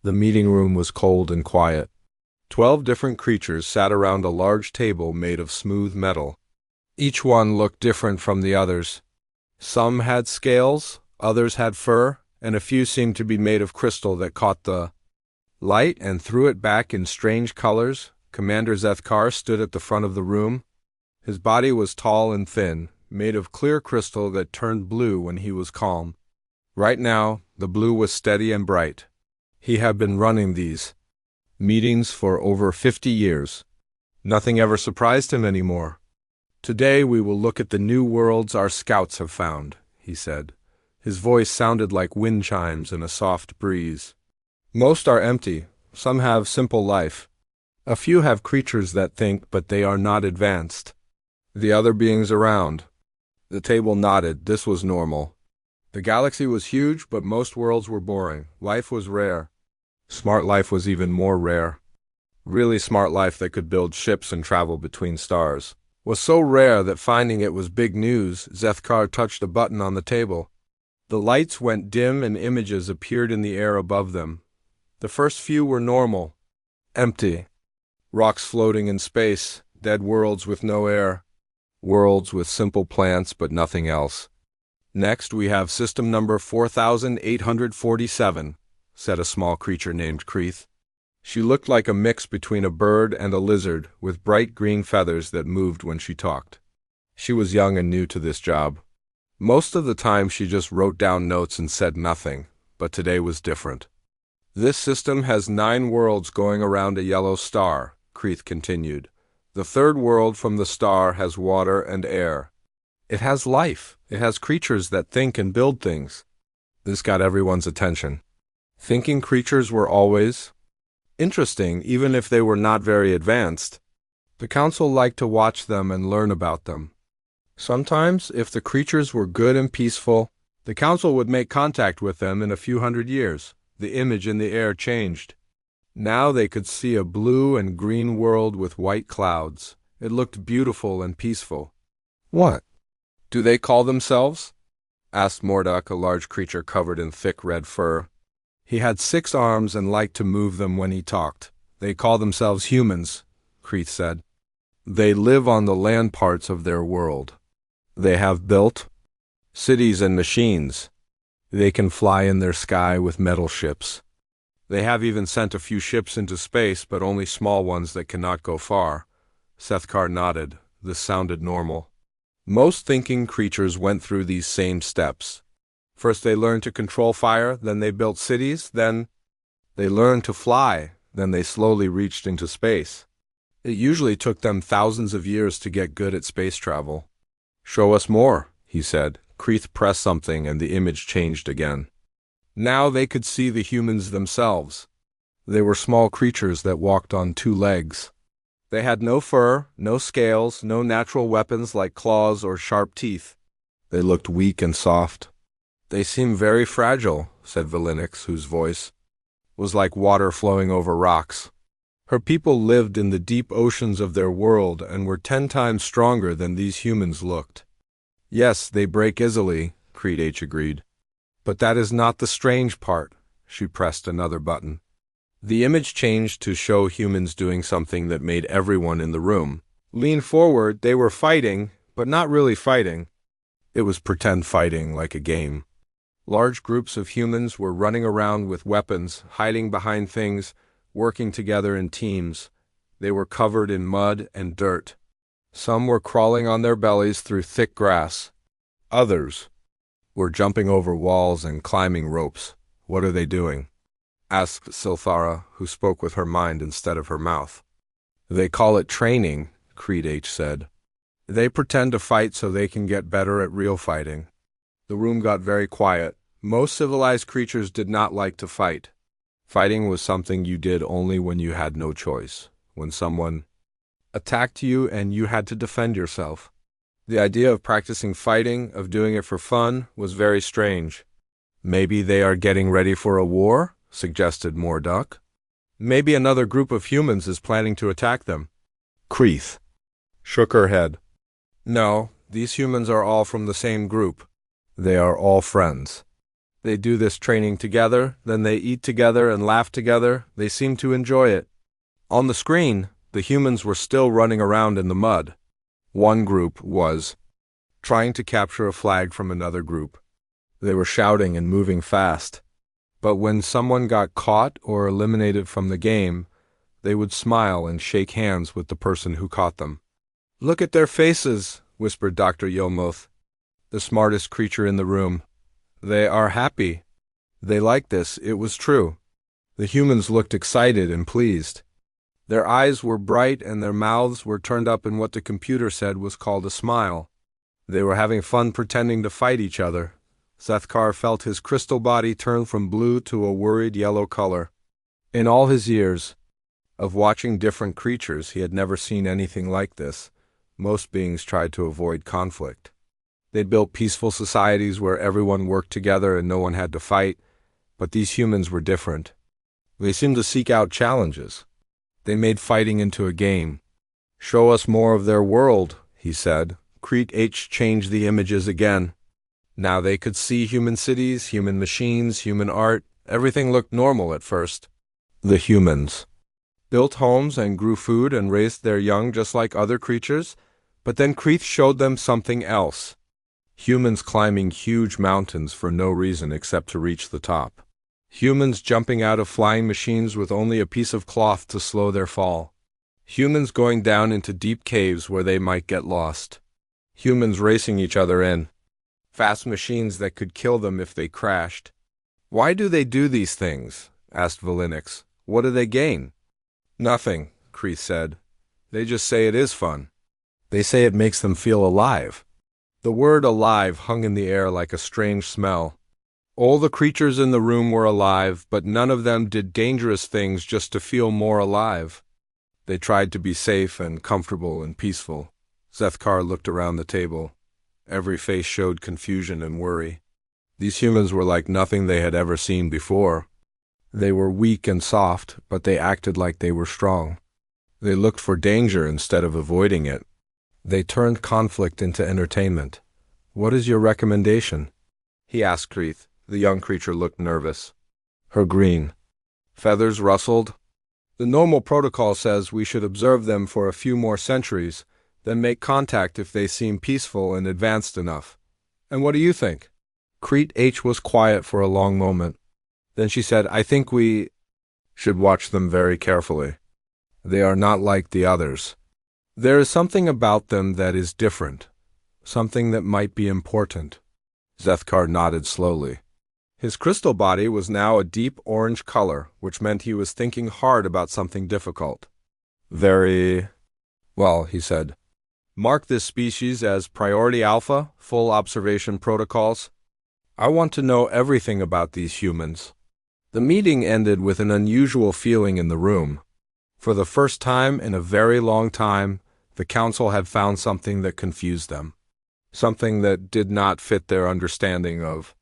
The meeting room was cold and quiet. 12 different creatures sat around a large table made of smooth metal. Each one looked different from the others. Some had scales, others had fur, and a few seemed to be made of crystal that caught the light and threw it back in strange colors. Commander Zethkar stood at the front of the room. His body was tall and thin, made of clear crystal that turned blue when he was calm. Right now, the blue was steady and bright. He had been running these meetings for over 50 years. Nothing ever surprised him anymore. Today we will look at the new worlds our scouts have found, he said. His voice sounded like wind chimes in a soft breeze. Most are empty. Some have simple life. A few have creatures that think, but they are not advanced. The other beings around. The table nodded. This was normal. The galaxy was huge, but most worlds were boring. Life was rare. Smart life was even more rare. Really smart life that could build ships and travel between stars was so rare that finding it was big news. Zethkar touched a button on the table. The lights went dim and images appeared in the air above them. The first few were normal. Empty. Rocks floating in space. Dead worlds with no air. Worlds with simple plants but nothing else. Next we have system number 4847, said a small creature named Kreeth. She looked like a mix between a bird and a lizard, with bright green feathers that moved when she talked. She was young and new to this job. Most of the time she just wrote down notes and said nothing, but today was different. This system has 9 worlds going around a yellow star, Kreeth continued. The third world from the star has water and air. It has life. It has creatures that think and build things. This got everyone's attention. Thinking creatures were always interesting, even if they were not very advanced. The council liked to watch them and learn about them. Sometimes, if the creatures were good and peaceful, the council would make contact with them in a few hundred years. The image in the air changed. Now they could see a blue and green world with white clouds. It looked beautiful and peaceful. What do they call themselves? Asked Morduck, a large creature covered in thick red fur. He had 6 arms and liked to move them when he talked. They call themselves humans, Kreeth said. They live on the land parts of their world. They have built cities and machines. They can fly in their sky with metal ships. They have even sent a few ships into space, but only small ones that cannot go far. Zethkar nodded. This sounded normal. Most thinking creatures went through these same steps. First they learned to control fire, then they built cities, then they learned to fly, then they slowly reached into space. It usually took them thousands of years to get good at space travel. Show us more, he said. Kreeth pressed something and the image changed again. Now they could see the humans themselves. They were small creatures that walked on 2 legs. They had no fur, no scales, no natural weapons like claws or sharp teeth. They looked weak and soft. They seemed very fragile, said Valinix, whose voice was like water flowing over rocks. Her people lived in the deep oceans of their world and were 10 times stronger than these humans looked. Yes, they break easily, Kreeth agreed. But that is not the strange part. She pressed another button. The image changed to show humans doing something that made everyone in the room lean forward. They were fighting, but not really fighting. It was pretend fighting, like a game. Large groups of humans were running around with weapons, hiding behind things, working together in teams. They were covered in mud and dirt. Some were crawling on their bellies through thick grass. Others were jumping over walls and climbing ropes. What are they doing? Asked Silthara, who spoke with her mind instead of her mouth. They call it training, Kreeth said. They pretend to fight so they can get better at real fighting. The room got very quiet. Most civilized creatures did not like to fight. Fighting was something you did only when you had no choice, when someone attacked you and you had to defend yourself. The idea of practicing fighting, of doing it for fun, was very strange. Maybe they are getting ready for a war, suggested Morduck. Maybe another group of humans is planning to attack them. Kreeth shook her head. No, these humans are all from the same group. They are all friends. They do this training together, then they eat together and laugh together. They seem to enjoy it. On the screen, the humans were still running around in the mud. One group was trying to capture a flag from another group. They were shouting and moving fast. But when someone got caught or eliminated from the game, they would smile and shake hands with the person who caught them. "Look at their faces," whispered Dr. Yomoth, the smartest creature in the room. "They are happy. They like this." It was true. The humans looked excited and pleased. Their eyes were bright and their mouths were turned up in what the computer said was called a smile. They were having fun pretending to fight each other. Zethkar felt his crystal body turn from blue to a worried yellow color. In all his years of watching different creatures, he had never seen anything like this. Most beings tried to avoid conflict. They'd built peaceful societies where everyone worked together and no one had to fight, but these humans were different. They seemed to seek out challenges. They made fighting into a game. "Show us more of their world," he said. Crete H changed the images again. Now they could see human cities, human machines, human art. Everything looked normal at first. The humans built homes and grew food and raised their young just like other creatures, but then Crete showed them something else. Humans climbing huge mountains for no reason except to reach the top. Humans jumping out of flying machines with only a piece of cloth to slow their fall. Humans going down into deep caves where they might get lost. Humans racing each other in fast machines that could kill them if they crashed. "Why do they do these things?" asked Valinix. "What do they gain?" "Nothing," Crete said. "They just say it is fun. They say it makes them feel alive." The word alive hung in the air like a strange smell. All the creatures in the room were alive, but none of them did dangerous things just to feel more alive. They tried to be safe and comfortable and peaceful. Zethkar looked around the table. Every face showed confusion and worry. These humans were like nothing they had ever seen before. They were weak and soft, but they acted like they were strong. They looked for danger instead of avoiding it. They turned conflict into entertainment. "What is your recommendation?" he asked Crete. The young creature looked nervous. Her green feathers rustled. "The normal protocol says we should observe them for a few more centuries, then make contact if they seem peaceful and advanced enough. And what do you think?" Crete H was quiet for a long moment. Then she said, "I think we should watch them very carefully. They are not like the others. There is something about them that is different, something that might be important." Zethkar nodded slowly. His crystal body was now a deep orange color, which meant he was thinking hard about something difficult. "Very well," he said. "Mark this species as Priority Alpha, full observation protocols. I want to know everything about these humans." The meeting ended with an unusual feeling in the room. For the first time in a very long time, the council had found something that confused them. Something that did not fit their understanding of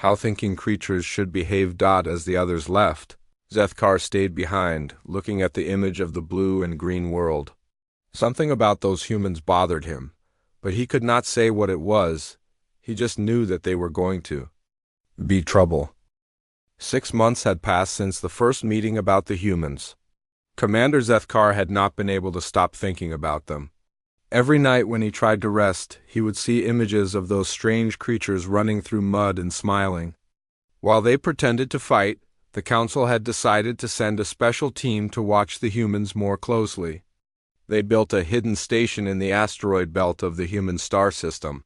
how thinking creatures should behave. As the others left, Zethkar stayed behind, looking at the image of the blue and green world. Something about those humans bothered him, but he could not say what it was. He just knew that they were going to be trouble. 6 months had passed since the first meeting about the humans. Commander Zethkar had not been able to stop thinking about them. Every night when he tried to rest, he would see images of those strange creatures running through mud and smiling. While they pretended to fight, the council had decided to send a special team to watch the humans more closely. They built a hidden station in the asteroid belt of the human star system.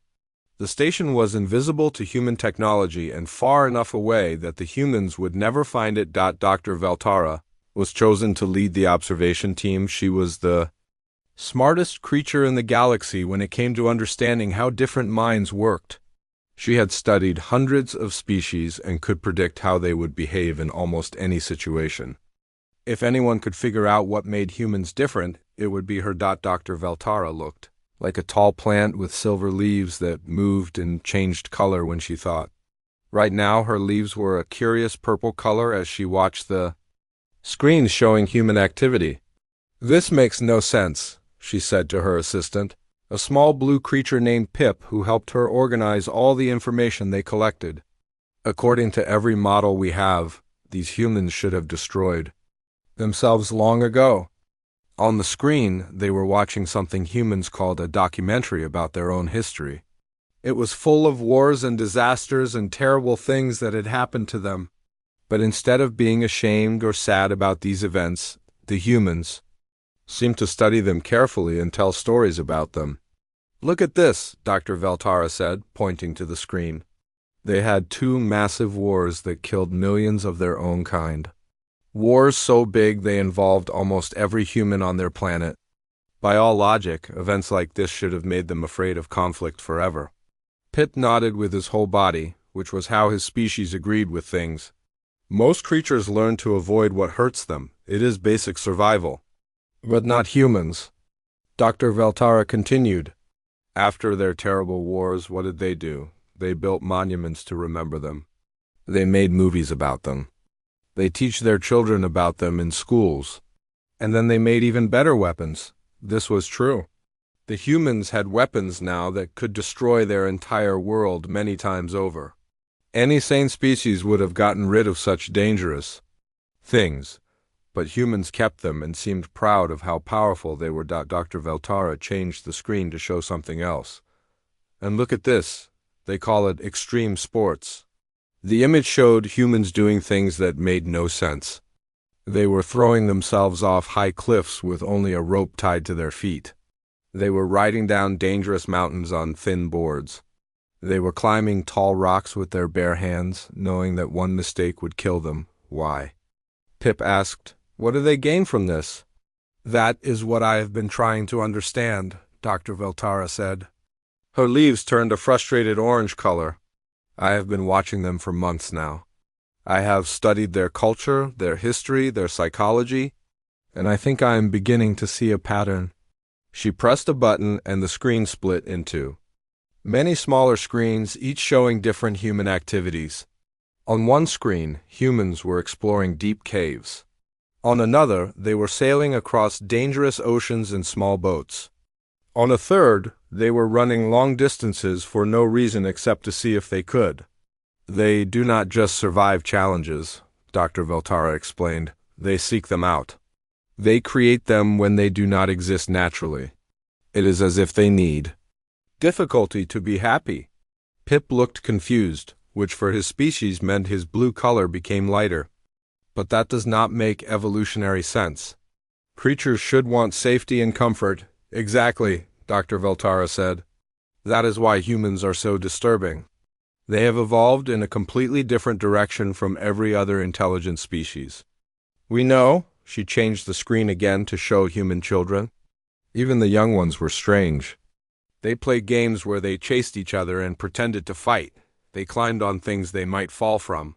The station was invisible to human technology and far enough away that the humans would never find it. Dr. Veltara was chosen to lead the observation team. She was the smartest creature in the galaxy when it came to understanding how different minds worked. She had studied hundreds of species and could predict how they would behave in almost any situation. If anyone could figure out what made humans different, it would be her. Dr. Veltara looked like a tall plant with silver leaves that moved and changed color when she thought. Right now, her leaves were a curious purple color as she watched the screens showing human activity. "This makes no sense," she said to her assistant, a small blue creature named Pip who helped her organize all the information they collected. According to every model we have, these humans should have destroyed themselves long ago. On the screen, they were watching something humans called a documentary about their own history. It was full of wars and disasters and terrible things that had happened to them. But instead of being ashamed or sad about these events, the humans seemed to study them carefully and tell stories about them. "Look at this," Dr. Veltara said, pointing to the screen. They had two massive wars that killed millions of their own kind. Wars so big they involved almost every human on their planet. By all logic, events like this should have made them afraid of conflict forever. Pip nodded with his whole body, which was how his species agreed with things. Most creatures learn to avoid what hurts them. It is basic survival. But not humans. Dr. Veltara continued. After their terrible wars, what did they do? They built monuments to remember them. They made movies about them. They teach their children about them in schools. And then they made even better weapons. This was true. The humans had weapons now that could destroy their entire world many times over. Any sane species would have gotten rid of such dangerous things, but humans kept them and seemed proud of how powerful they were. Dr. Veltara changed the screen to show something else. And look at this. They call it extreme sports. The image showed humans doing things that made no sense. They were throwing themselves off high cliffs with only a rope tied to their feet. They were riding down dangerous mountains on thin boards. They were climbing tall rocks with their bare hands, knowing that one mistake would kill them. Why? Pip asked, "What do they gain from this?" "That is what I have been trying to understand," Dr. Veltara said. Her leaves turned a frustrated orange color. "I have been watching them for months now. I have studied their culture, their history, their psychology, and I think I am beginning to see a pattern." She pressed a button and the screen split in two. Many smaller screens, each showing different human activities. On one screen, humans were exploring deep caves. On another, they were sailing across dangerous oceans in small boats. On a third, they were running long distances for no reason except to see if they could. "They do not just survive challenges," Dr. Veltara explained. "They seek them out. They create them when they do not exist naturally. It is as if they need difficulty to be happy." Pip looked confused, which for his species meant his blue color became lighter. But that does not make evolutionary sense. Creatures should want safety and comfort. "Exactly," Dr. Veltara said. "That is why humans are so disturbing. They have evolved in a completely different direction from every other intelligent species. We know." She changed the screen again to show human children. Even the young ones were strange. They played games where they chased each other and pretended to fight. They climbed on things they might fall from.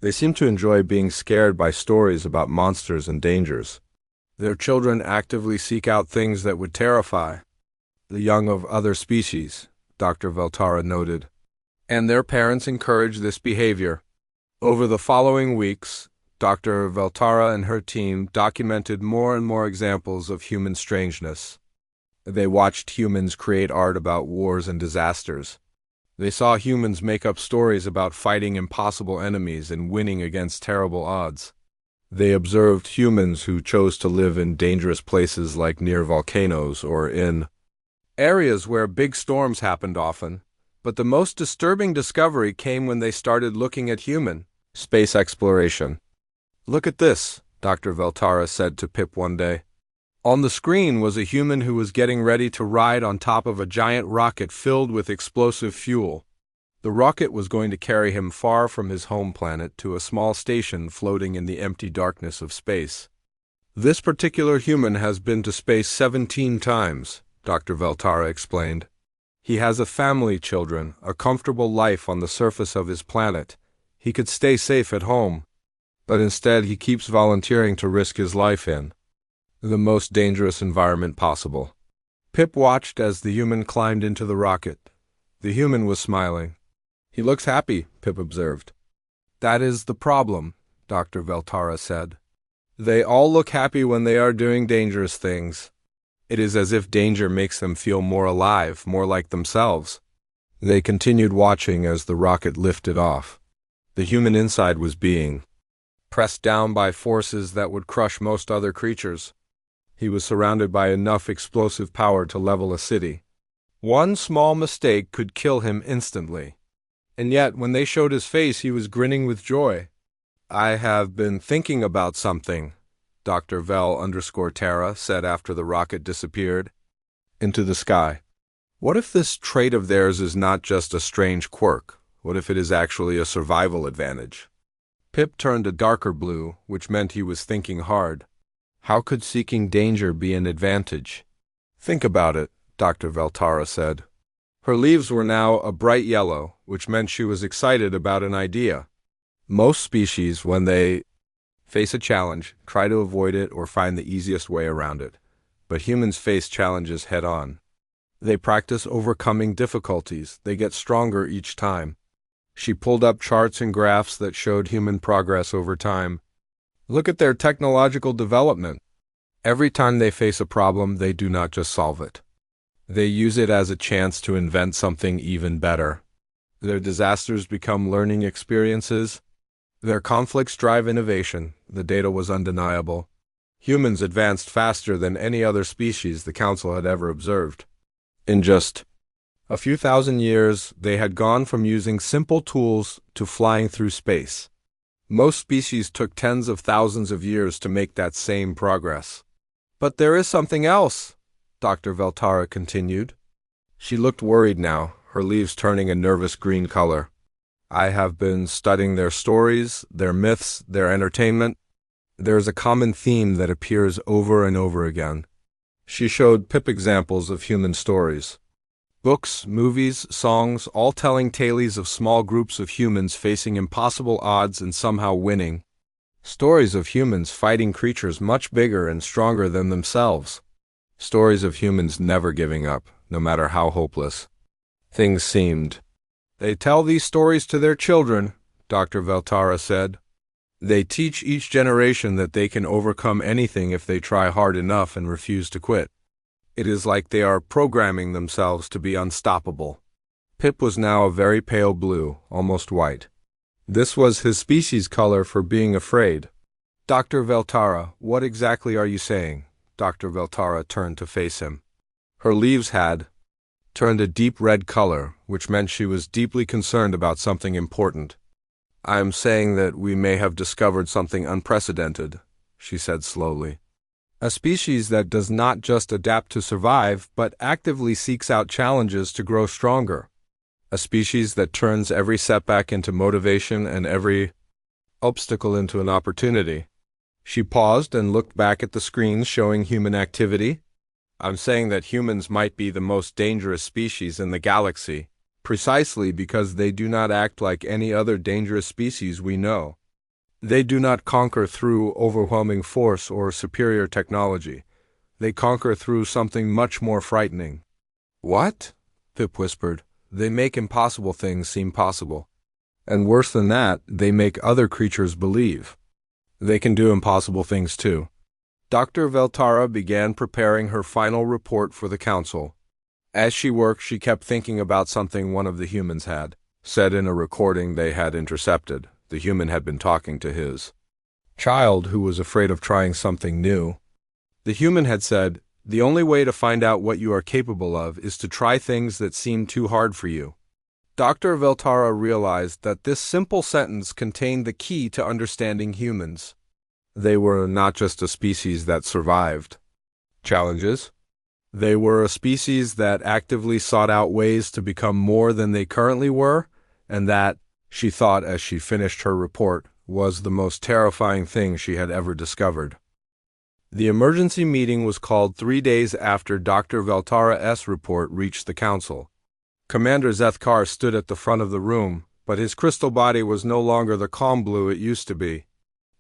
They seemed to enjoy being scared by stories about monsters and dangers. Their children actively seek out things that would terrify the young of other species, Dr. Veltara noted. And their parents encourage this behavior. Over the following weeks, Dr. Veltara and her team documented more and more examples of human strangeness. They watched humans create art about wars and disasters. They saw humans make up stories about fighting impossible enemies and winning against terrible odds. They observed humans who chose to live in dangerous places like near volcanoes or in areas where big storms happened often. But the most disturbing discovery came when they started looking at human space exploration. "Look at this," Dr. Veltara said to Pip one day. On the screen was a human who was getting ready to ride on top of a giant rocket filled with explosive fuel. The rocket was going to carry him far from his home planet to a small station floating in the empty darkness of space. "This particular human has been to space 17 times, Dr. Veltara explained. "He has a family, children, a comfortable life on the surface of his planet. He could stay safe at home. But instead he keeps volunteering to risk his life in the most dangerous environment possible." Pip watched as the human climbed into the rocket. The human was smiling. "He looks happy," Pip observed. "That is the problem," Dr. Veltara said. "They all look happy when they are doing dangerous things. It is as if danger makes them feel more alive, more like themselves." They continued watching as the rocket lifted off. The human inside was being pressed down by forces that would crush most other creatures. He was surrounded by enough explosive power to level a city. One small mistake could kill him instantly. And yet, when they showed his face, he was grinning with joy. "I have been thinking about something," Dr. Vel_Terra said after the rocket disappeared into the sky. "What if this trait of theirs is not just a strange quirk? What if it is actually a survival advantage?" Pip turned a darker blue, which meant he was thinking hard. How could seeking danger be an advantage? "Think about it," Dr. Veltara said. Her leaves were now a bright yellow, which meant she was excited about an idea. Most species, when they face a challenge, try to avoid it or find the easiest way around it. But humans face challenges head-on. They practice overcoming difficulties. They get stronger each time. She pulled up charts and graphs that showed human progress over time. Look at their technological development. Every time they face a problem, they do not just solve it. They use it as a chance to invent something even better. Their disasters become learning experiences. Their conflicts drive innovation. The data was undeniable. Humans advanced faster than any other species the Council had ever observed. In just a few thousand years, they had gone from using simple tools to flying through space. Most species took tens of thousands of years to make that same progress. "But there is something else," Dr. Veltara continued. She looked worried now, her leaves turning a nervous green color. "I have been studying their stories, their myths, their entertainment. There is a common theme that appears over and over again." She showed Pip examples of human stories. Books, movies, songs, all telling tales of small groups of humans facing impossible odds and somehow winning. Stories of humans fighting creatures much bigger and stronger than themselves. Stories of humans never giving up, no matter how hopeless things seemed. "They tell these stories to their children," Dr. Veltara said. "They teach each generation that they can overcome anything if they try hard enough and refuse to quit. It is like they are programming themselves to be unstoppable." Pip was now a very pale blue, almost white. This was his species color for being afraid. "Dr. Veltara, what exactly are you saying?" Dr. Veltara turned to face him. Her leaves had turned a deep red color, which meant she was deeply concerned about something important. "I am saying that we may have discovered something unprecedented," she said slowly. "A species that does not just adapt to survive, but actively seeks out challenges to grow stronger. A species that turns every setback into motivation and every obstacle into an opportunity." She paused and looked back at the screens showing human activity. "I'm saying that humans might be the most dangerous species in the galaxy, precisely because they do not act like any other dangerous species we know. They do not conquer through overwhelming force or superior technology. They conquer through something much more frightening." "What?" Pip whispered. "They make impossible things seem possible. And worse than that, they make other creatures believe they can do impossible things too." Dr. Veltara began preparing her final report for the Council. As she worked, she kept thinking about something one of the humans had said in a recording they had intercepted. The human had been talking to his child, who was afraid of trying something new. The human had said, "The only way to find out what you are capable of is to try things that seem too hard for you." Dr. Veltara realized that this simple sentence contained the key to understanding humans. They were not just a species that survived challenges. They were a species that actively sought out ways to become more than they currently were, and that, she thought as she finished her report, was the most terrifying thing she had ever discovered. The emergency meeting was called 3 days after Dr. Veltara's report reached the Council. Commander Zethkar stood at the front of the room, but his crystal body was no longer the calm blue it used to be.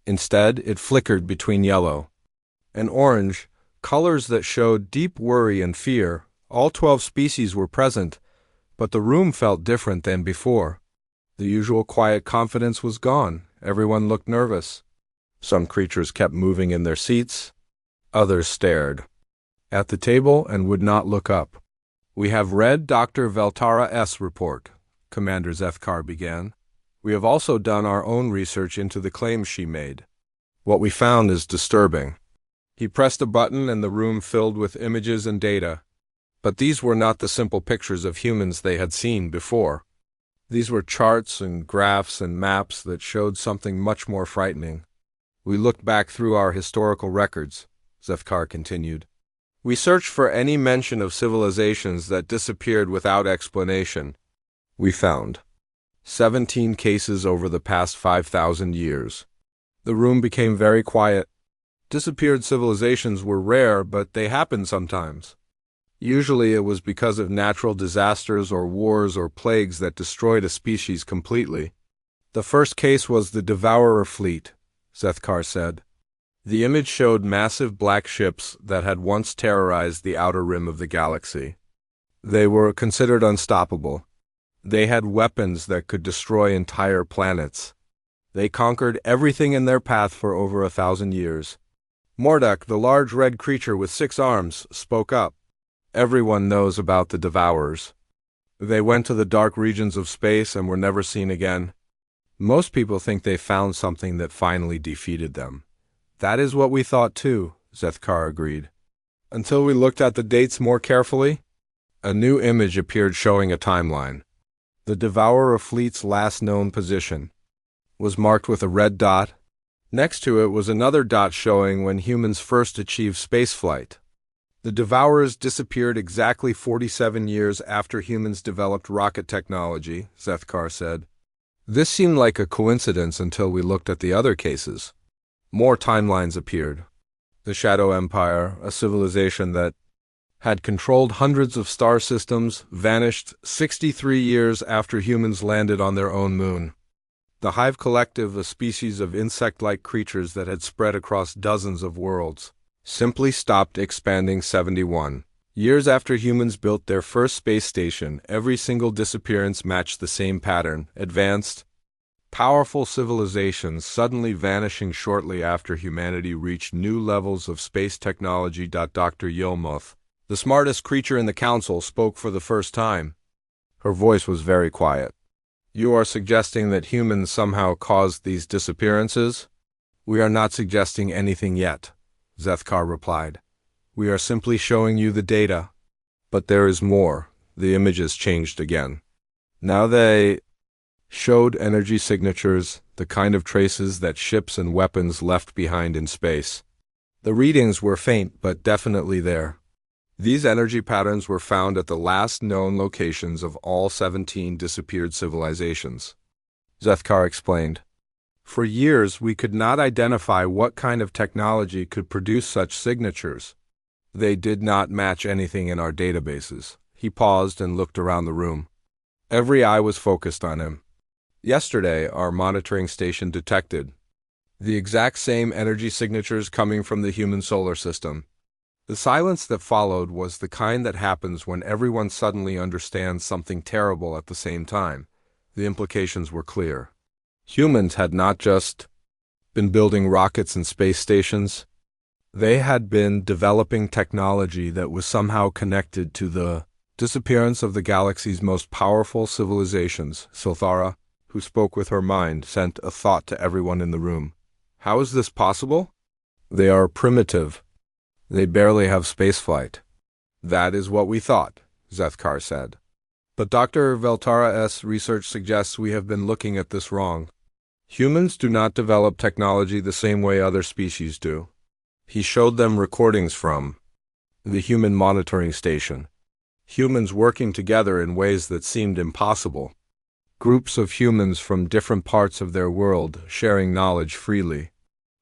Instead, it flickered between yellow and orange, colors that showed deep worry and fear. All 12 species were present, but the room felt different than before. The usual quiet confidence was gone. Everyone looked nervous. Some creatures kept moving in their seats. Others stared at the table and would not look up. "We have read Dr. Veltara's report," Commander Zethkar began. We have also done our own research into the claims she made. What we found is disturbing. He pressed a button and the room filled with images and data. But these were not the simple pictures of humans they had seen before. These were charts and graphs and maps that showed something much more frightening. We looked back through our historical records, Zethkar continued. We searched for any mention of civilizations that disappeared without explanation. We found 17 cases over the past 5,000 years. The room became very quiet. Disappeared civilizations were rare, but they happened sometimes. Usually it was because of natural disasters or wars or plagues that destroyed a species completely. The first case was the Devourer fleet, Zethkar said. The image showed massive black ships that had once terrorized the outer rim of the galaxy. They were considered unstoppable. They had weapons that could destroy entire planets. They conquered everything in their path for over 1,000 years. Mordek, the large red creature with 6 arms, spoke up. Everyone knows about the Devourers. They went to the dark regions of space and were never seen again. Most people think they found something that finally defeated them. That is what we thought too, Zethkar agreed. Until we looked at the dates more carefully, a new image appeared showing a timeline. The Devourer fleet's last known position was marked with a red dot. Next to it was another dot showing when humans first achieved spaceflight. The Devourers disappeared exactly 47 years after humans developed rocket technology, Zethkar said. This seemed like a coincidence until we looked at the other cases. More timelines appeared. The Shadow Empire, a civilization that had controlled hundreds of star systems, vanished 63 years after humans landed on their own moon. The Hive Collective, a species of insect-like creatures that had spread across dozens of worlds, simply stopped expanding 71 years after humans built their first space station. Every single disappearance matched the same pattern: advanced, powerful civilizations suddenly vanishing shortly after humanity reached new levels of space technology. Dr. Yilmuth, the smartest creature in the council, spoke for the first time. Her voice was very quiet. You are suggesting that humans somehow caused these disappearances? We are not suggesting anything yet, Zethkar replied. We are simply showing you the data. But there is more. The images changed again. Now they showed energy signatures, the kind of traces that ships and weapons left behind in space. The readings were faint, but definitely there. These energy patterns were found at the last known locations of all 17 disappeared civilizations. Zethkar explained. For years, we could not identify what kind of technology could produce such signatures. They did not match anything in our databases. He paused and looked around the room. Every eye was focused on him. Yesterday, our monitoring station detected the exact same energy signatures coming from the human solar system. The silence that followed was the kind that happens when everyone suddenly understands something terrible at the same time. The implications were clear. Humans had not just been building rockets and space stations. They had been developing technology that was somehow connected to the disappearance of the galaxy's most powerful civilizations. Silthara, who spoke with her mind, sent a thought to everyone in the room. How is this possible? They are primitive. They barely have spaceflight. That is what we thought, Zethkar said. But Dr. Veltara's research suggests we have been looking at this wrong. Humans do not develop technology the same way other species do. He showed them recordings from the human monitoring station. Humans working together in ways that seemed impossible. Groups of humans from different parts of their world sharing knowledge freely.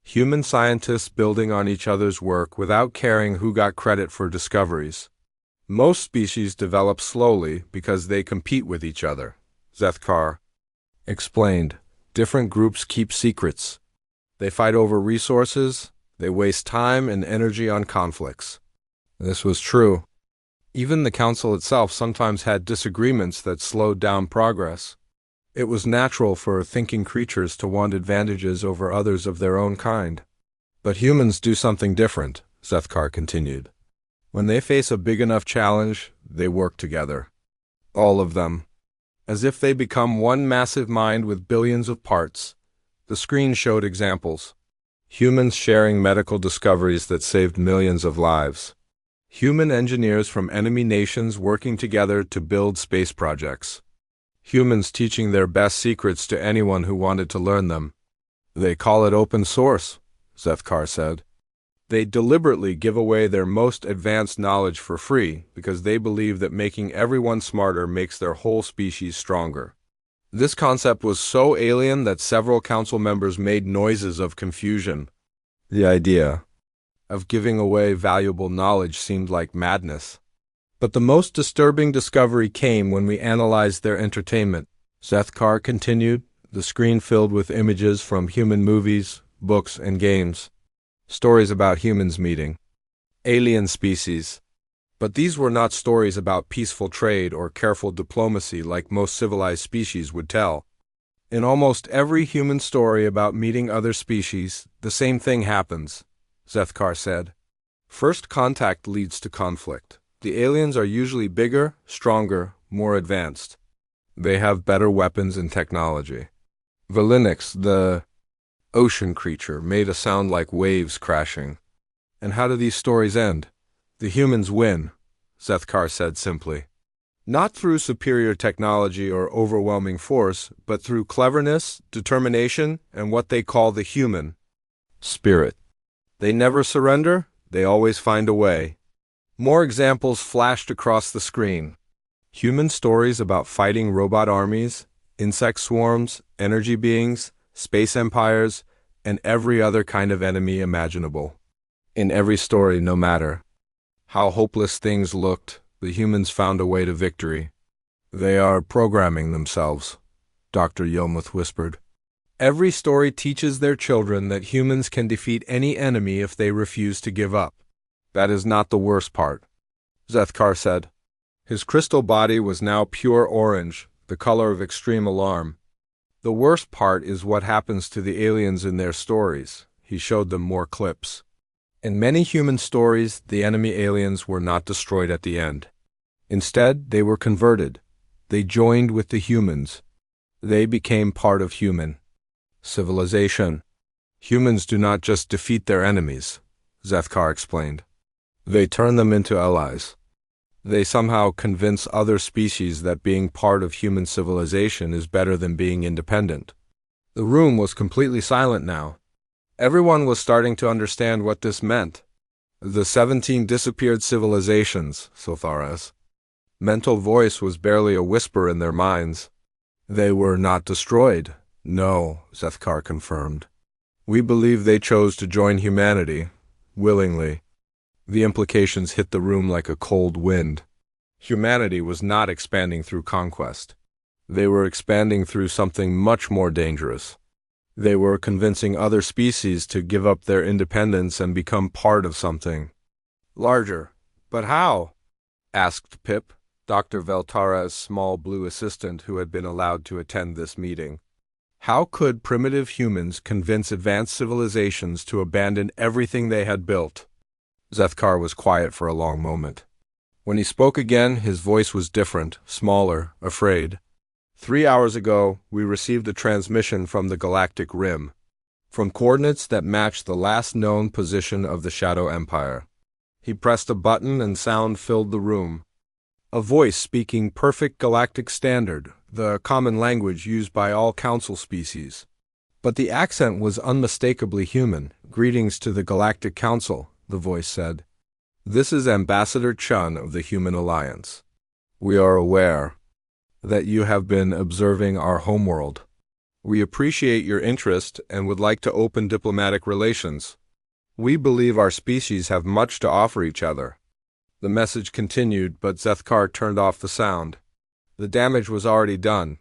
Human scientists building on each other's work without caring who got credit for discoveries. Most species develop slowly because they compete with each other, Zethkar explained. Different groups keep secrets. They fight over resources. They waste time and energy on conflicts. This was true. Even the council itself sometimes had disagreements that slowed down progress. It was natural for thinking creatures to want advantages over others of their own kind. But humans do something different, Zethkar continued. When they face a big enough challenge, they work together. All of them. as if they become one massive mind with billions of parts. The screen showed examples. Humans sharing medical discoveries that saved millions of lives. Human engineers from enemy nations working together to build space projects. Humans teaching their best secrets to anyone who wanted to learn them. They call it open source, Zethkar said. They deliberately give away their most advanced knowledge for free because they believe that making everyone smarter makes their whole species stronger. This concept was so alien that several council members made noises of confusion. The idea of giving away valuable knowledge seemed like madness. But the most disturbing discovery came when we analyzed their entertainment, Zethkar continued, the screen filled with images from human movies, books, and games. Stories about humans meeting alien species. But these were not stories about peaceful trade or careful diplomacy like most civilized species would tell. In almost every human story about meeting other species, the same thing happens, Zethkar said. First contact leads to conflict. The aliens are usually bigger, stronger, more advanced. They have better weapons and technology. Valinix, the ocean creature, made a sound like waves crashing. And how do these stories end? The humans win, Zethkar said simply. Not through superior technology or overwhelming force, but through cleverness, determination, and what they call the human spirit. They never surrender, they always find a way. More examples flashed across the screen. Human stories about fighting robot armies, insect swarms, energy beings, space empires, and every other kind of enemy imaginable. In every story, no matter how hopeless things looked, the humans found a way to victory. They are programming themselves, Dr. Yilmuth whispered. Every story teaches their children that humans can defeat any enemy if they refuse to give up. That is not the worst part, Zethkar said. His crystal body was now pure orange, the color of extreme alarm. The worst part is what happens to the aliens in their stories. He showed them more clips. In many human stories, the enemy aliens were not destroyed at the end. Instead, they were converted. They joined with the humans. They became part of human civilization. Humans do not just defeat their enemies, Zethkar explained. They turn them into allies. They somehow convince other species that being part of human civilization is better than being independent. The room was completely silent now. Everyone was starting to understand what this meant. The 17 disappeared civilizations, Sotharas. Mental voice was barely a whisper in their minds. They were not destroyed. No, Zethkar confirmed. We believe they chose to join humanity, willingly. The implications hit the room like a cold wind. Humanity was not expanding through conquest. They were expanding through something much more dangerous. They were convincing other species to give up their independence and become part of something larger. But how? Asked Pip, Dr. Veltara's small blue assistant who had been allowed to attend this meeting. How could primitive humans convince advanced civilizations to abandon everything they had built? Zethkar was quiet for a long moment. When he spoke again, his voice was different, smaller, afraid. 3 hours ago, we received a transmission from the Galactic Rim, from coordinates that matched the last known position of the Shadow Empire. He pressed a button and sound filled the room. A voice speaking perfect galactic standard, the common language used by all council species. But the accent was unmistakably human. Greetings to the Galactic Council, the voice said. This is Ambassador Chun of the Human Alliance. We are aware that you have been observing our homeworld. We appreciate your interest and would like to open diplomatic relations. We believe our species have much to offer each other. The message continued, but Zethkar turned off the sound. The damage was already done.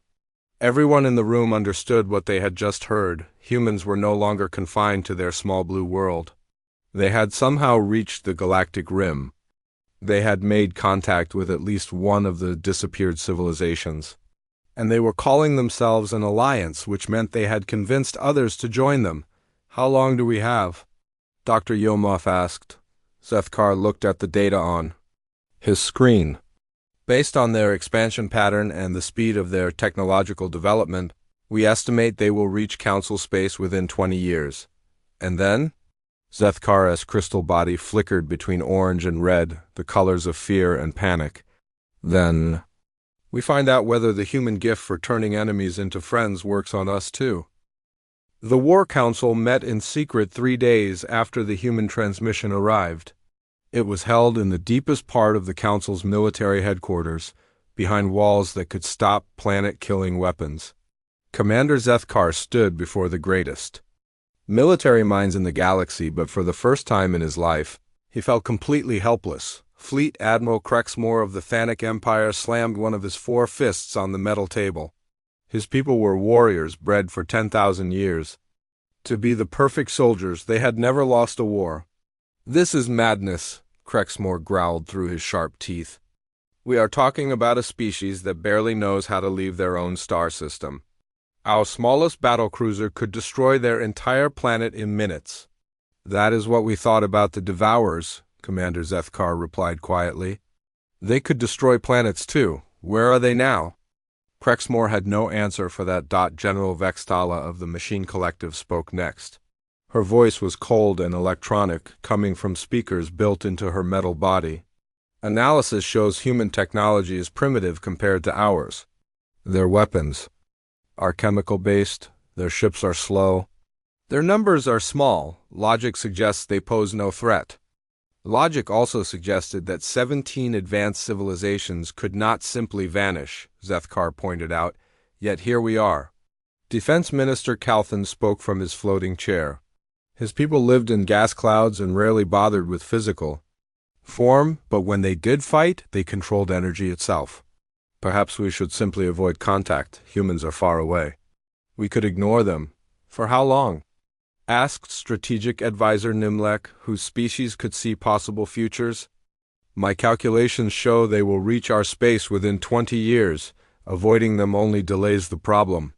Everyone in the room understood what they had just heard. Humans were no longer confined to their small blue world. They had somehow reached the Galactic Rim. They had made contact with at least one of the disappeared civilizations. And they were calling themselves an alliance, which meant they had convinced others to join them. How long do we have? Dr. Yilmuth asked. Zethkar looked at the data on his screen. Based on their expansion pattern and the speed of their technological development, we estimate they will reach Council space within 20 years. And then? Zethkar's crystal body flickered between orange and red, the colors of fear and panic. Then, we find out whether the human gift for turning enemies into friends works on us too. The War Council met in secret 3 days after the human transmission arrived. It was held in the deepest part of the Council's military headquarters, behind walls that could stop planet-killing weapons. Commander Zethkar stood before the greatest military minds in the galaxy, but for the first time in his life, he felt completely helpless. Fleet Admiral Crexmore of the Thanic Empire slammed one of his 4 fists on the metal table. His people were warriors bred for 10,000 years. To be the perfect soldiers, they had never lost a war. "This is madness," Crexmore growled through his sharp teeth. "We are talking about a species that barely knows how to leave their own star system. Our smallest battlecruiser could destroy their entire planet in minutes." "That is what we thought about the Devourers," Commander Zethkar replied quietly. "They could destroy planets too. Where are they now?" Crexmore had no answer for that. General Vextala of the Machine Collective spoke next. Her voice was cold and electronic, coming from speakers built into her metal body. "Analysis shows human technology is primitive compared to ours. Their weapons are chemical-based, their ships are slow. Their numbers are small. Logic suggests they pose no threat. Logic also suggested that 17 advanced civilizations could not simply vanish," Zethkar pointed out, "yet here we are." Defense Minister Calthan spoke from his floating chair. His people lived in gas clouds and rarely bothered with physical form, but when they did fight, they controlled energy itself. "Perhaps we should simply avoid contact. Humans are far away." "We could ignore them. For how long?" asked Strategic Advisor Nimlek, whose species could see possible futures. "My calculations show they will reach our space within 20 years. Avoiding them only delays the problem."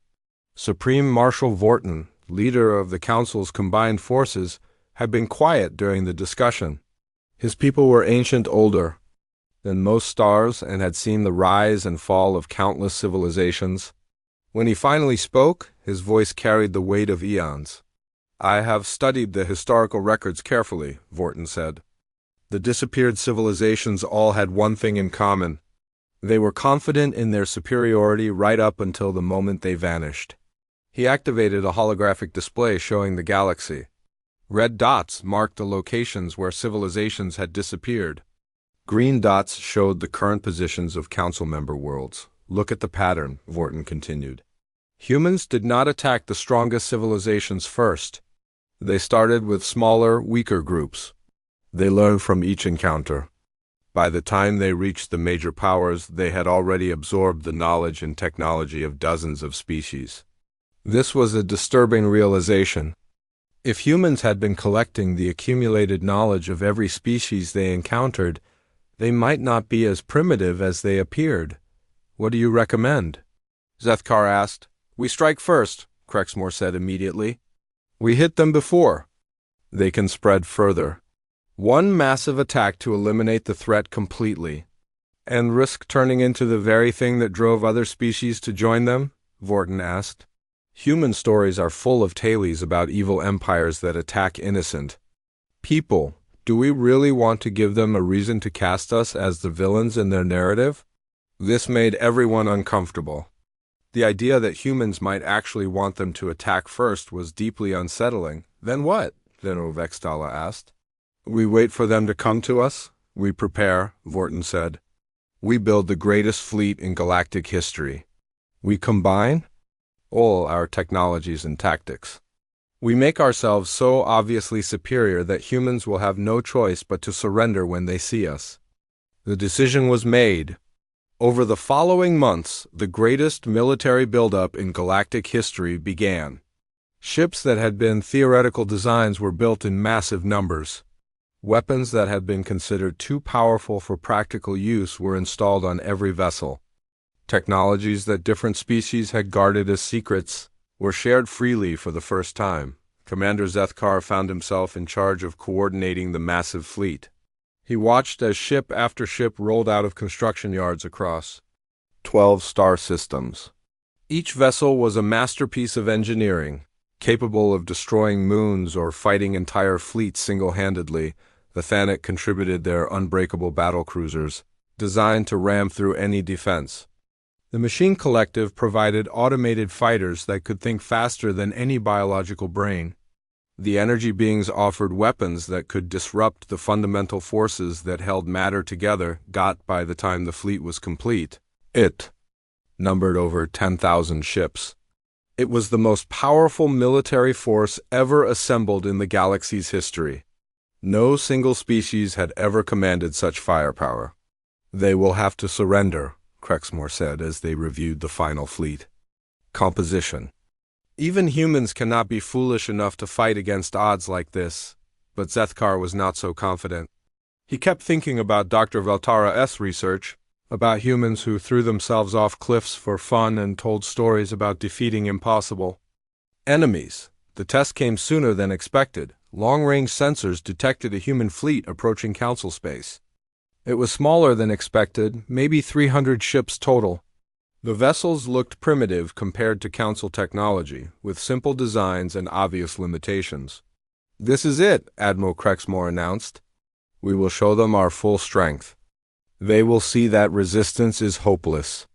Supreme Marshal Vorton, leader of the Council's combined forces, had been quiet during the discussion. His people were ancient, older than most stars, and had seen the rise and fall of countless civilizations. When he finally spoke, his voice carried the weight of eons. "I have studied the historical records carefully," Vorton said. "The disappeared civilizations all had one thing in common. They were confident in their superiority right up until the moment they vanished." He activated a holographic display showing the galaxy. Red dots marked the locations where civilizations had disappeared. Green dots showed the current positions of Council member worlds. "Look at the pattern," Vorton continued. "Humans did not attack the strongest civilizations first. They started with smaller, weaker groups. They learned from each encounter. By the time they reached the major powers, they had already absorbed the knowledge and technology of dozens of species." This was a disturbing realization. If humans had been collecting the accumulated knowledge of every species they encountered, they might not be as primitive as they appeared. "What do you recommend?" Zethkar asked. "We strike first," Crexmore said immediately. "We hit them before they can spread further. One massive attack to eliminate the threat completely." "And risk turning into the very thing that drove other species to join them?" Vorton asked. "Human stories are full of tales about evil empires that attack innocent people. Do we really want to give them a reason to cast us as the villains in their narrative?" This made everyone uncomfortable. The idea that humans might actually want them to attack first was deeply unsettling. "Then what?" General Vextala asked. "We wait for them to come to us. We prepare," Vorton said. "We build the greatest fleet in galactic history. We combine all our technologies and tactics. We make ourselves so obviously superior that humans will have no choice but to surrender when they see us." The decision was made. Over the following months, the greatest military buildup in galactic history began. Ships that had been theoretical designs were built in massive numbers. Weapons that had been considered too powerful for practical use were installed on every vessel. Technologies that different species had guarded as secrets were shared freely for the first time. Commander Zethkar found himself in charge of coordinating the massive fleet. He watched as ship after ship rolled out of construction yards across 12 star systems. Each vessel was a masterpiece of engineering, capable of destroying moons or fighting entire fleets single-handedly. The Thanet contributed their unbreakable battlecruisers, designed to ram through any defense. The Machine Collective provided automated fighters that could think faster than any biological brain. The energy beings offered weapons that could disrupt the fundamental forces that held matter together. By the time the fleet was complete, it numbered over 10,000 ships. It was the most powerful military force ever assembled in the galaxy's history. No single species had ever commanded such firepower. They will have to surrender, Crexmore said as they reviewed the final fleet composition. Even humans cannot be foolish enough to fight against odds like this, but Zethkar was not so confident. He kept thinking about Dr. Veltara-S research, about humans who threw themselves off cliffs for fun and told stories about defeating impossible enemies. The test came sooner than expected. Long-range sensors detected a human fleet approaching Council space. It was smaller than expected, maybe 300 ships total. The vessels looked primitive compared to Council technology, with simple designs and obvious limitations. "This is it," Admiral Crexmore announced. "We will show them our full strength. They will see that resistance is hopeless."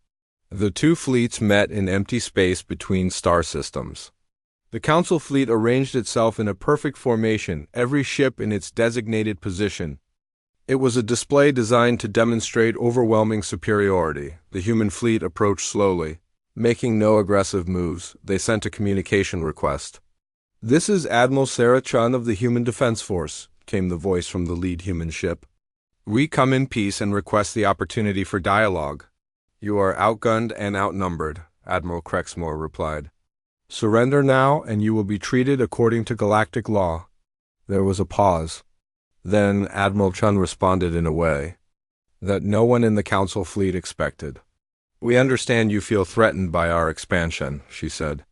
The two fleets met in empty space between star systems. The Council fleet arranged itself in a perfect formation, every ship in its designated position. It was a display designed to demonstrate overwhelming superiority. The human fleet approached slowly, making no aggressive moves. They sent a communication request. "This is Admiral Sarah Chun of the Human Defense Force," came the voice from the lead human ship. "We come in peace and request the opportunity for dialogue." "You are outgunned and outnumbered," Admiral Crexmore replied. "Surrender now, and you will be treated according to galactic law." There was a pause. Then Admiral Chun responded in a way that no one in the Council fleet expected. "We understand you feel threatened by our expansion," she said.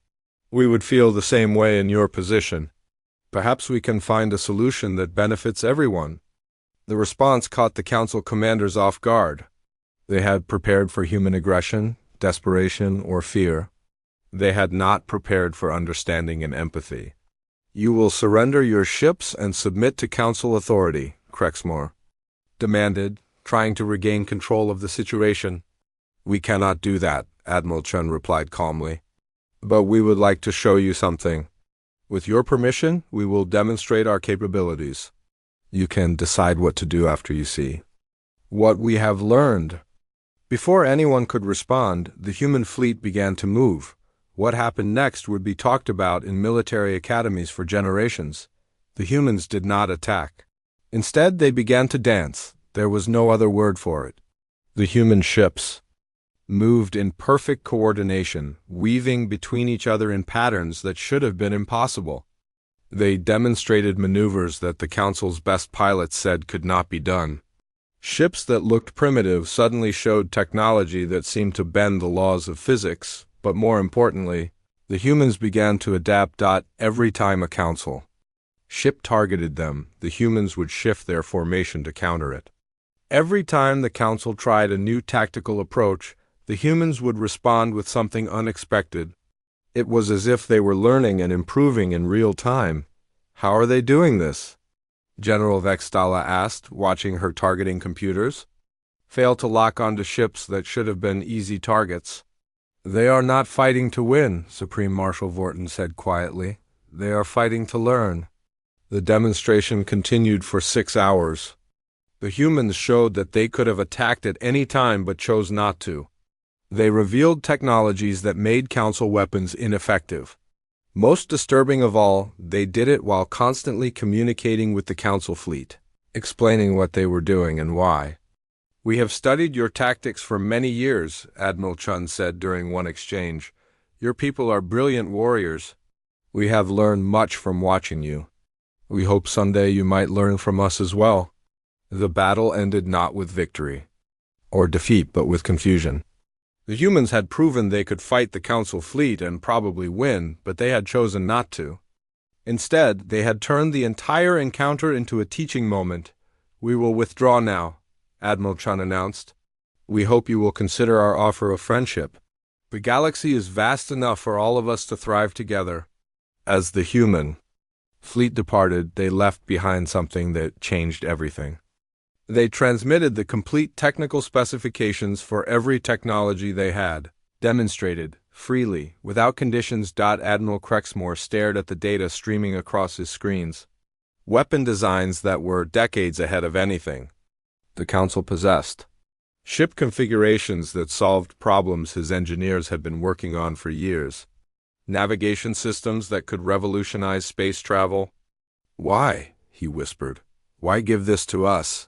"We would feel the same way in your position. Perhaps we can find a solution that benefits everyone." The response caught the Council commanders off guard. They had prepared for human aggression, desperation, or fear. They had not prepared for understanding and empathy. "You will surrender your ships and submit to Council authority," Crexmore demanded, trying to regain control of the situation. "We cannot do that," Admiral Chun replied calmly. "But we would like to show you something. With your permission, we will demonstrate our capabilities. You can decide what to do after you see what we have learned." Before anyone could respond, the human fleet began to move. What happened next would be talked about in military academies for generations. The humans did not attack. Instead, they began to dance. There was no other word for it. The human ships moved in perfect coordination, weaving between each other in patterns that should have been impossible. They demonstrated maneuvers that the Council's best pilots said could not be done. Ships that looked primitive suddenly showed technology that seemed to bend the laws of physics. But more importantly, the humans began to adapt. Every time a Council ship targeted them, the humans would shift their formation to counter it. Every time the Council tried a new tactical approach, the humans would respond with something unexpected. It was as if they were learning and improving in real time. "How are they doing this?" General Vextala asked, watching her targeting computers. "Fail to lock onto ships that should have been easy targets." "They are not fighting to win," Supreme Marshal Vorton said quietly. "They are fighting to learn." The demonstration continued for 6 hours. The humans showed that they could have attacked at any time but chose not to. They revealed technologies that made Council weapons ineffective. Most disturbing of all, they did it while constantly communicating with the Council fleet, explaining what they were doing and why. "We have studied your tactics for many years," Admiral Chun said during one exchange. "Your people are brilliant warriors. We have learned much from watching you. We hope someday you might learn from us as well." The battle ended not with victory or defeat, but with confusion. The humans had proven they could fight the Council fleet and probably win, but they had chosen not to. Instead, they had turned the entire encounter into a teaching moment. "We will withdraw now," Admiral Chun announced. "We hope you will consider our offer of friendship. The galaxy is vast enough for all of us to thrive together." As the human fleet departed, they left behind something that changed everything. They transmitted the complete technical specifications for every technology they had, demonstrated, freely, without conditions. Admiral Crexmore stared at the data streaming across his screens. Weapon designs that were decades ahead of anything the Council possessed. Ship configurations that solved problems his engineers had been working on for years. Navigation systems that could revolutionize space travel. "Why?" he whispered. "Why give this to us?"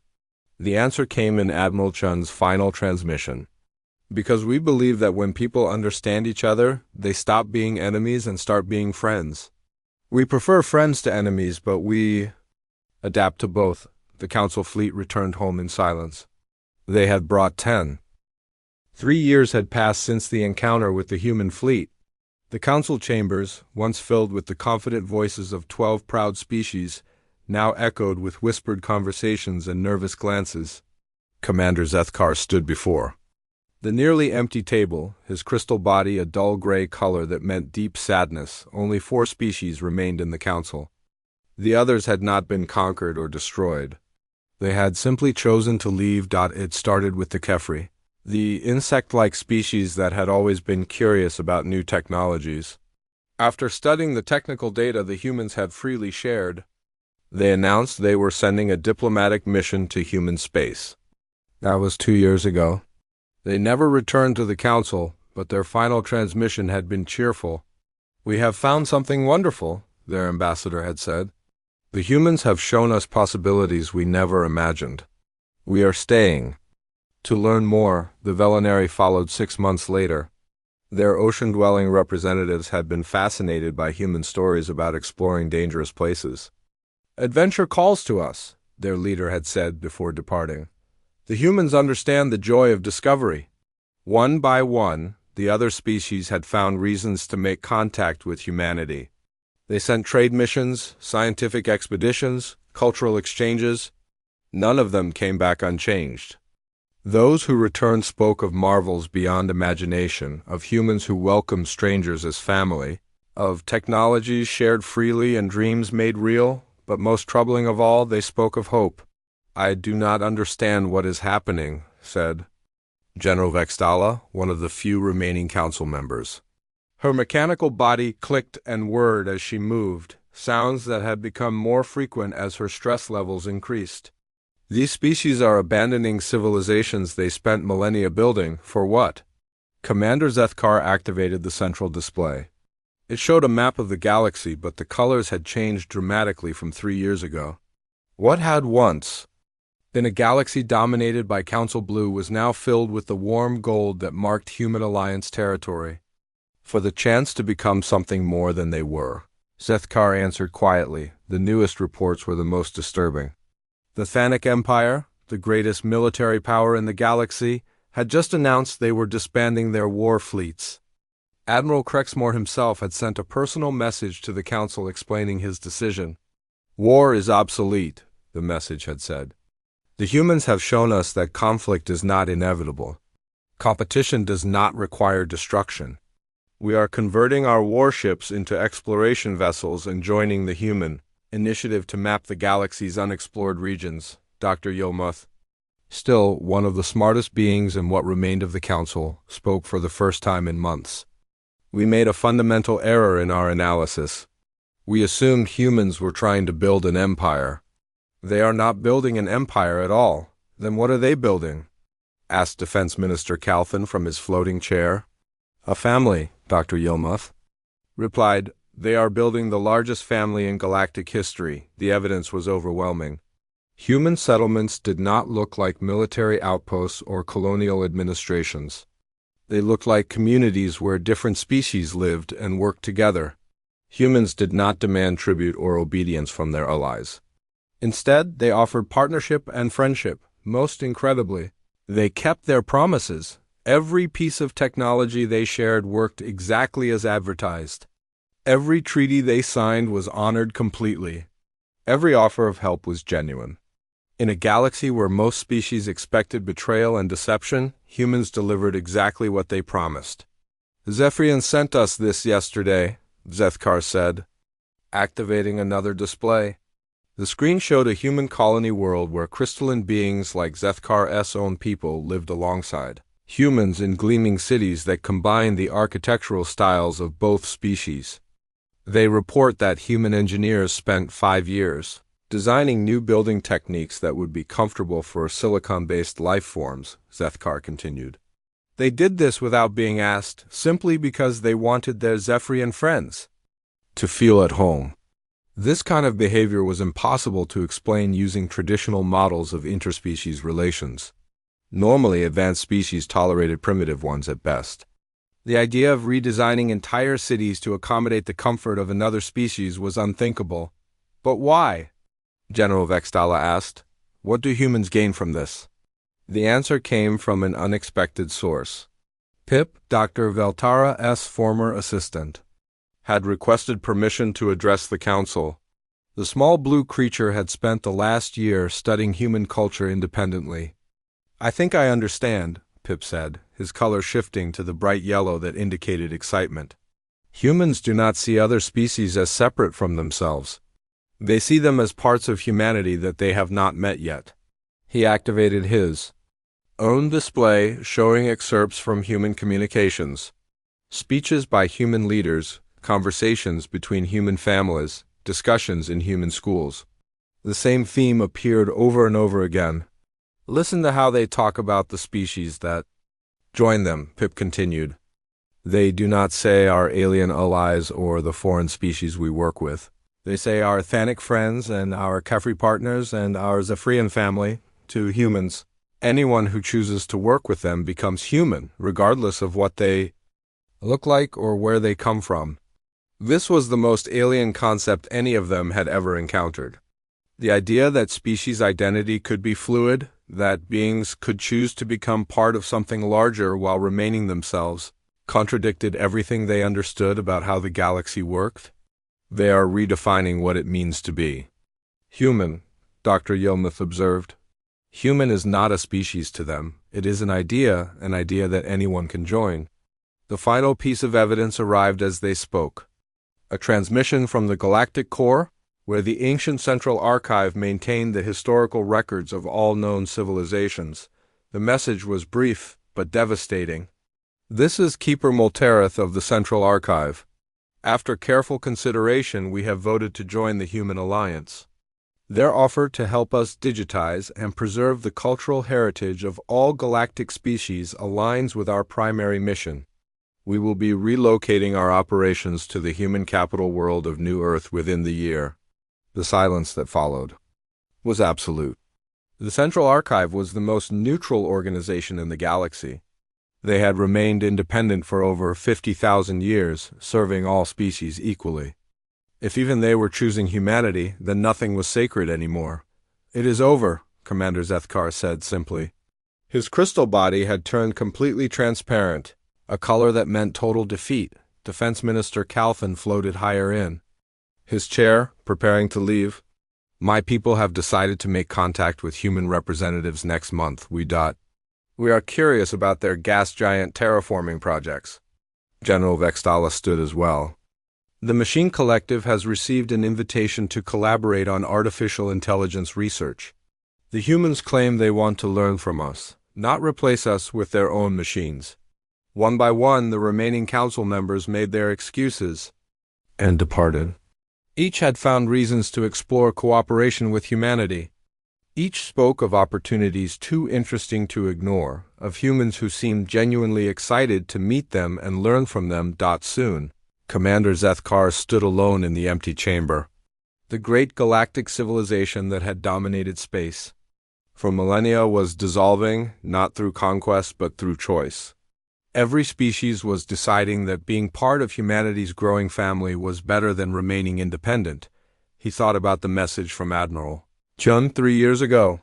The answer came in Admiral Chun's final transmission. "Because we believe that when people understand each other, they stop being enemies and start being friends. We prefer friends to enemies, but we adapt to both." The Council fleet returned home in silence. They had brought 10. 3 years had passed since the encounter with the human fleet. The Council chambers, once filled with the confident voices of 12 proud species, now echoed with whispered conversations and nervous glances. Commander Zethkar stood before the nearly empty table, his crystal body a dull gray color that meant deep sadness. Only 4 species remained in the Council. The others had not been conquered or destroyed. They had simply chosen to leave. It started with the Kefri, the insect-like species that had always been curious about new technologies. After studying the technical data the humans had freely shared, they announced they were sending a diplomatic mission to human space. That was 2 years ago. They never returned to the Council, but their final transmission had been cheerful. "We have found something wonderful," their ambassador had said. "The humans have shown us possibilities we never imagined. We are staying to learn more." The Velinari followed 6 months later. Their ocean-dwelling representatives had been fascinated by human stories about exploring dangerous places. "Adventure calls to us," their leader had said before departing. "The humans understand the joy of discovery." One by one, the other species had found reasons to make contact with humanity. They sent trade missions, scientific expeditions, cultural exchanges. None of them came back unchanged. Those who returned spoke of marvels beyond imagination, of humans who welcomed strangers as family, of technologies shared freely and dreams made real. But most troubling of all, they spoke of hope. "I do not understand what is happening," said General Vextala, one of the few remaining Council members. Her mechanical body clicked and whirred as she moved, sounds that had become more frequent as her stress levels increased. "These species are abandoning civilizations they spent millennia building. For what?" Commander Zethkar activated the central display. It showed a map of the galaxy, but the colors had changed dramatically from 3 years ago. What had once been a galaxy dominated by Council Blue was now filled with the warm gold that marked Human Alliance territory. For the chance to become something more than they were. Zethkar answered quietly. The newest reports were the most disturbing. The Thanic Empire, the greatest military power in the galaxy, had just announced they were disbanding their war fleets. Admiral Crexmore himself had sent a personal message to the Council explaining his decision. "War is obsolete," the message had said. "The humans have shown us that conflict is not inevitable. Competition does not require destruction. We are converting our warships into exploration vessels and joining the human initiative to map the galaxy's unexplored regions." Dr. Yilmuth, still one of the smartest beings in what remained of the Council, spoke for the first time in months. "We made a fundamental error in our analysis. We assumed humans were trying to build an empire. They are not building an empire at all. Then what are they building?" asked Defense Minister Calthan from his floating chair. "A family," Dr. Yilmuth replied. "They are building the largest family in galactic history." The evidence was overwhelming. Human settlements did not look like military outposts or colonial administrations. They looked like communities where different species lived and worked together. Humans did not demand tribute or obedience from their allies. Instead, they offered partnership and friendship. Most incredibly, they kept their promises. Every piece of technology they shared worked exactly as advertised. Every treaty they signed was honored completely. Every offer of help was genuine. In a galaxy where most species expected betrayal and deception, humans delivered exactly what they promised. "Zephyrian sent us this yesterday," Zethkar said, activating another display. The screen showed a human colony world where crystalline beings like Zethkar's own people lived alongside humans in gleaming cities that combined the architectural styles of both species. They report that human engineers spent 5 years designing new building techniques that would be comfortable for silicon-based life forms, Zethkar continued. They did this without being asked, simply because they wanted their Zephyrian friends to feel at home. This kind of behavior was impossible to explain using traditional models of interspecies relations. Normally, advanced species tolerated primitive ones at best. The idea of redesigning entire cities to accommodate the comfort of another species was unthinkable. But why? General Vextala asked. What do humans gain from this? The answer came from an unexpected source. Pip, Dr. Veltara's former assistant, had requested permission to address the council. The small blue creature had spent the last year studying human culture independently. "I think I understand," Pip said, his color shifting to the bright yellow that indicated excitement. "Humans do not see other species as separate from themselves. They see them as parts of humanity that they have not met yet." He activated his own display showing excerpts from human communications, speeches by human leaders, conversations between human families, discussions in human schools. The same theme appeared over and over again. "Listen to how they talk about the species that join them," Pip continued. "They do not say our alien allies or the foreign species we work with. They say our Thanic friends and our Kefri partners and our Zephyrian family to humans. Anyone who chooses to work with them becomes human, regardless of what they look like or where they come from." This was the most alien concept any of them had ever encountered. The idea that species identity could be fluid, that beings could choose to become part of something larger while remaining themselves, contradicted everything they understood about how the galaxy worked. They are redefining what it means to be human, Dr. Yilmuth observed. Human is not a species to them. It is an idea that anyone can join. The final piece of evidence arrived as they spoke. A transmission from the Galactic Core, where the ancient Central Archive maintained the historical records of all known civilizations. The message was brief, but devastating. "This is Keeper Moltereth of the Central Archive. After careful consideration, we have voted to join the Human Alliance. Their offer to help us digitize and preserve the cultural heritage of all galactic species aligns with our primary mission. We will be relocating our operations to the human capital world of New Earth within the year." The silence that followed was absolute. The Central Archive was the most neutral organization in the galaxy. They had remained independent for over 50,000 years, serving all species equally. If even they were choosing humanity, then nothing was sacred anymore. "It is over," Commander Zethkar said simply. His crystal body had turned completely transparent, a color that meant total defeat. Defense Minister Calvin floated higher in his chair, preparing to leave. "My people have decided to make contact with human representatives next month. We are curious about their gas giant terraforming projects." General Vextala stood as well. "The Machine Collective has received an invitation to collaborate on artificial intelligence research. The humans claim they want to learn from us, not replace us with their own machines." One by one, the remaining council members made their excuses and departed. Each had found reasons to explore cooperation with humanity. Each spoke of opportunities too interesting to ignore, of humans who seemed genuinely excited to meet them and learn from them. Soon, Commander Zethkar stood alone in the empty chamber. The great galactic civilization that had dominated space for millennia was dissolving, not through conquest but through choice. Every species was deciding that being part of humanity's growing family was better than remaining independent. He thought about the message from Admiral Chun 3 years ago.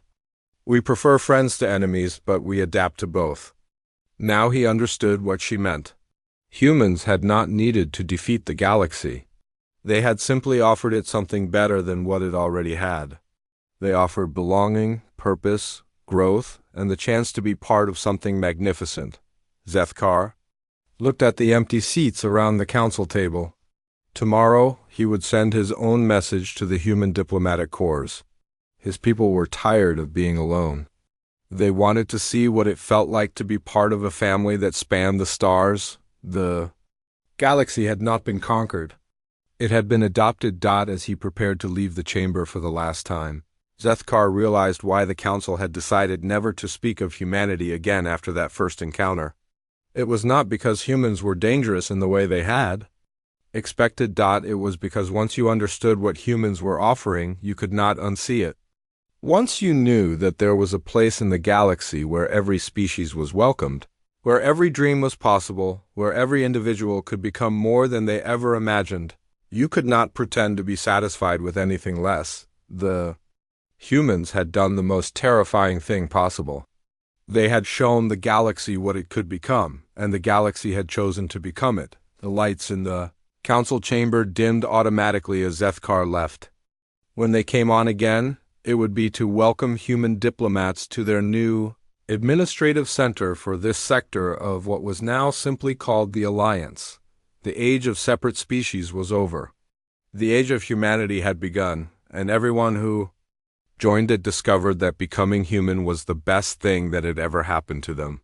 "We prefer friends to enemies, but we adapt to both." Now he understood what she meant. Humans had not needed to defeat the galaxy. They had simply offered it something better than what it already had. They offered belonging, purpose, growth, and the chance to be part of something magnificent. Zethkar looked at the empty seats around the council table. Tomorrow, he would send his own message to the human diplomatic corps. His people were tired of being alone. They wanted to see what it felt like to be part of a family that spanned the stars. The galaxy had not been conquered. It had been adopted. As he prepared to leave the chamber for the last time, Zethkar realized why the council had decided never to speak of humanity again after that first encounter. It was not because humans were dangerous in the way they had expected. It was because once you understood what humans were offering, you could not unsee it. Once you knew that there was a place in the galaxy where every species was welcomed, where every dream was possible, where every individual could become more than they ever imagined, you could not pretend to be satisfied with anything less. The humans had done the most terrifying thing possible. They had shown the galaxy what it could become, and the galaxy had chosen to become it. The lights in the council chamber dimmed automatically as Zethkar left. When they came on again, it would be to welcome human diplomats to their new administrative center for this sector of what was now simply called the Alliance. The age of separate species was over. The age of humanity had begun, and everyone who joined it discovered that becoming human was the best thing that had ever happened to them.